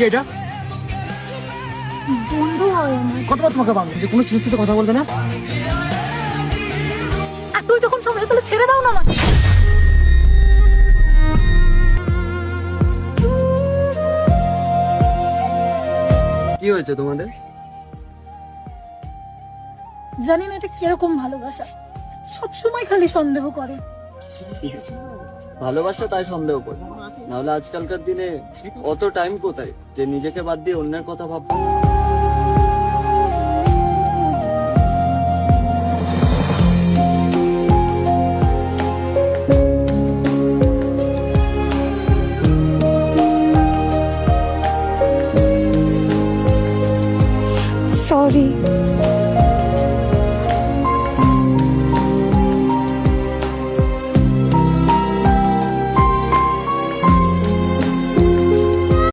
কে এটা? বন্ধু হয় আমার। কতবার তোমাকে বলবো যে কোনো ছেলের সাথে কথা বলবে না? আর তুই যখন সমস্যা তাহলে ছেড়ে দাও না আমাকে। কি হয়েছে তোমাদের? জানি না এটা কিরকম ভালোবাসা, সবসময় খালি সন্দেহ করে। ভালোবাসা তাই সন্দেহ করে, নাহলে আজকালকার দিনে অত টাইম কোথায় যে নিজেকে বাদ দিয়ে অন্যের কথা ভাববো।